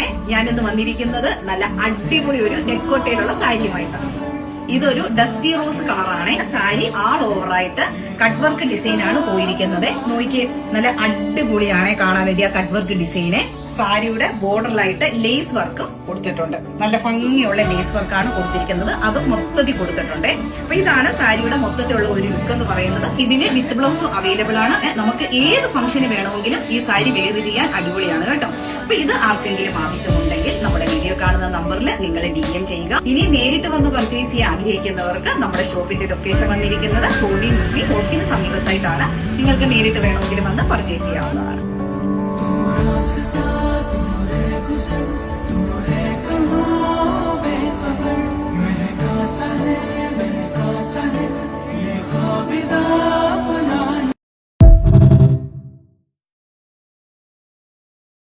ആണ്. ഞാനിന്ന് വന്നിരിക്കുന്നത് നല്ല അടിപൊളി ഒരു നെക്കോട്ടയിലുള്ള സാരിയുമായിട്ടാണ്. ഇതൊരു ഡസ്റ്റി റോസ് കളറാണ്. സാരി ആൾ ഓവറായിട്ട് കട്ട് വർക്ക് ഡിസൈൻ ആണ് പോയിരിക്കുന്നത്. നോക്കി നല്ല അടിപൊളിയാണ് കാണാൻ വേണ്ടി ആ കട്ട് വർക്ക് ഡിസൈന്. സാരിയുടെ ബോർഡറിലായിട്ട് ലേസ് വർക്കും കൊടുത്തിട്ടുണ്ട്. നല്ല ഭംഗിയുള്ള ലേസ് വർക്കാണ് കൊടുത്തിരിക്കുന്നത്. അത് മൊത്തത്തിൽ കൊടുത്തിട്ടുണ്ട്. അപ്പൊ ഇതാണ് സാരിയുടെ മൊത്തത്തിലുള്ള ഒരു ലുക്ക് എന്ന് പറയുന്നത്. ഇതിന് വിത്ത് ബ്ലൗസും അവൈലബിൾ ആണ്. നമുക്ക് ഏത് ഫംഗ്ഷന് വേണമെങ്കിലും ഈ സാരി വെയർ ചെയ്യാൻ അടിപൊളിയാണ് കേട്ടോ. അപ്പൊ ഇത് ആർക്കെങ്കിലും ആവശ്യമുണ്ടെങ്കിൽ നമ്മുടെ വീഡിയോ കാണുന്ന നമ്പറിൽ നിങ്ങൾ DM ചെയ്യുക. ഇനി നേരിട്ട് വന്ന് പർച്ചേസ് ചെയ്യാൻ ആഗ്രഹിക്കുന്നവർക്ക് നമ്മുടെ ഷോപ്പിന്റെ ലൊക്കേഷൻ വന്നിരിക്കുന്നത് കോടി മുസ്ലിം ഹോസ്റ്റിന് സമീപത്തായിട്ടാണ്. നിങ്ങൾക്ക് നേരിട്ട് വേണമെങ്കിലും വന്ന് പർച്ചേസ് ചെയ്യാവുന്നതാണ്.